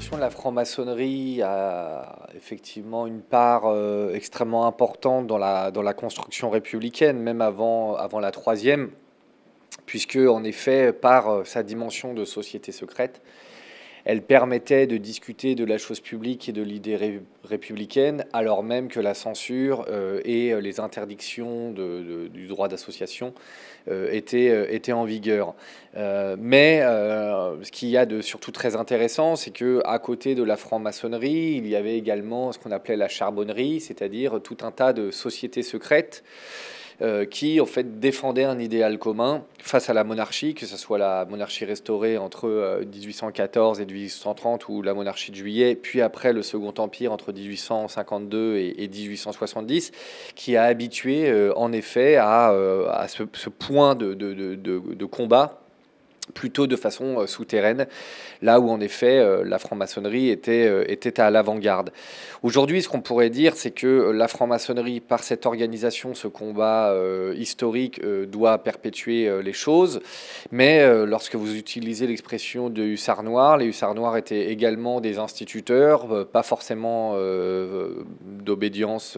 notion de la franc-maçonnerie a effectivement une part extrêmement importante dans la construction républicaine, même avant la troisième, puisque en effet, par sa dimension de société secrète, elle permettait de discuter de la chose publique et de l'idée républicaine, alors même que la censure et les interdictions du droit d'association étaient en vigueur. Mais ce qu'il y a de surtout très intéressant, c'est qu'à côté de la franc-maçonnerie, il y avait également ce qu'on appelait la charbonnerie, c'est-à-dire tout un tas de sociétés secrètes qui en fait défendait un idéal commun face à la monarchie, que ce soit la monarchie restaurée entre 1814 et 1830 ou la monarchie de Juillet, puis après le Second Empire entre 1852 et 1870, qui a habitué en effet à ce point de combat plutôt de façon souterraine, là où en effet la franc-maçonnerie était à l'avant-garde. Aujourd'hui, ce qu'on pourrait dire, c'est que la franc-maçonnerie, par cette organisation, ce combat historique, doit perpétuer les choses. Mais lorsque vous utilisez l'expression de hussards noirs, les hussards noirs étaient également des instituteurs, pas forcément d'obédience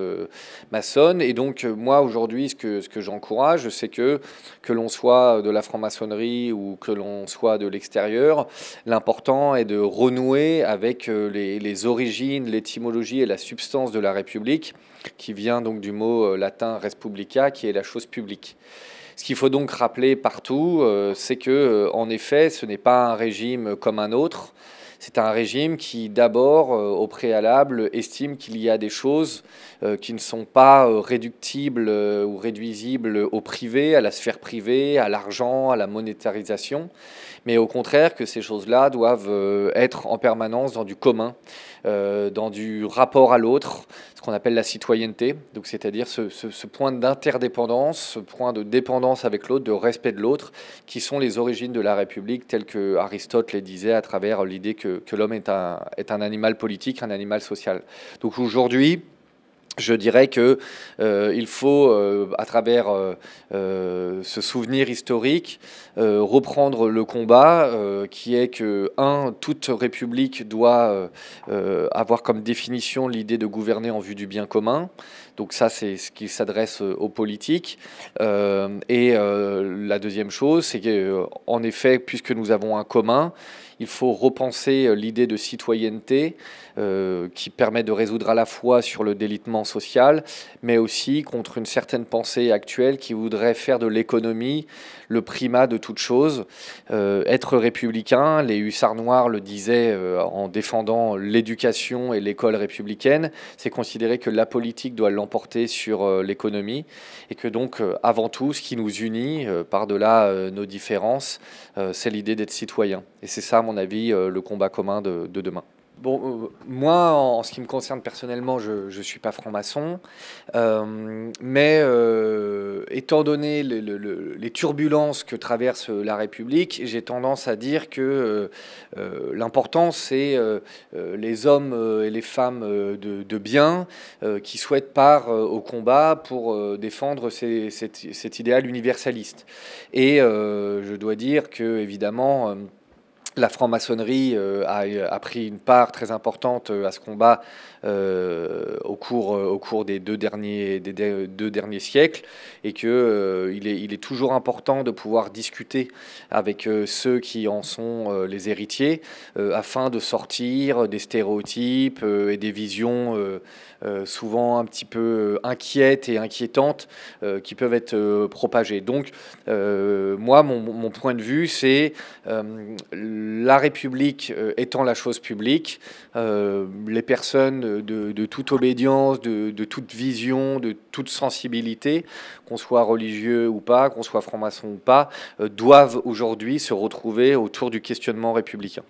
maçonne. Et donc, moi, aujourd'hui, ce que j'encourage, c'est que l'on soit de la franc-maçonnerie ou que l'on soit de l'extérieur, l'important est de renouer avec les origines, l'étymologie et la substance de la République, qui vient donc du mot latin res publica, qui est la chose publique. Ce qu'il faut donc rappeler partout, c'est que, en effet, ce n'est pas un régime comme un autre. C'est un régime qui, d'abord, au préalable, estime qu'il y a des choses qui ne sont pas réductibles ou réduisibles au privé, à la sphère privée, à l'argent, à la monétarisation, mais au contraire que ces choses-là doivent être en permanence dans du commun, dans du rapport à l'autre, ce qu'on appelle la citoyenneté, donc c'est-à-dire ce point d'interdépendance, ce point de dépendance avec l'autre, de respect de l'autre, qui sont les origines de la République, telles que Aristote les disait à travers l'idée que l'homme est un animal politique, un animal social. Donc aujourd'hui, je dirais que il faut, à travers ce souvenir historique, reprendre le combat, qui est que, toute république doit avoir comme définition l'idée de gouverner en vue du bien commun. Donc ça, c'est ce qui s'adresse aux politiques. Et la deuxième chose, c'est qu'en effet, puisque nous avons un commun, il faut repenser l'idée de citoyenneté qui permet de résoudre à la fois sur le délitement social, mais aussi contre une certaine pensée actuelle qui voudrait faire de l'économie le primat de toute chose. Être républicain, les hussards noirs le disaient en défendant l'éducation et l'école républicaine, c'est considérer que la politique doit l'emporter sur l'économie et que donc, avant tout, ce qui nous unit, par-delà nos différences, c'est l'idée d'être citoyen. Et c'est ça, à mon avis, le combat commun de demain. Bon, moi, en ce qui me concerne personnellement, je ne suis pas franc-maçon, mais étant donné les turbulences que traverse la République, j'ai tendance à dire que l'important, c'est les hommes et les femmes de bien qui souhaitent part au combat pour défendre cet idéal universaliste. Et je dois dire que, évidemment, la franc-maçonnerie a pris une part très importante à ce combat au cours des deux derniers siècles, et que il est toujours important de pouvoir discuter avec ceux qui en sont les héritiers afin de sortir des stéréotypes et des visions souvent un petit peu inquiètes et inquiétantes qui peuvent être propagées. Donc moi, mon point de vue, c'est la République étant la chose publique, les personnes de toute obédience, de toute vision, de toute sensibilité, qu'on soit religieux ou pas, qu'on soit franc-maçon ou pas, doivent aujourd'hui se retrouver autour du questionnement républicain.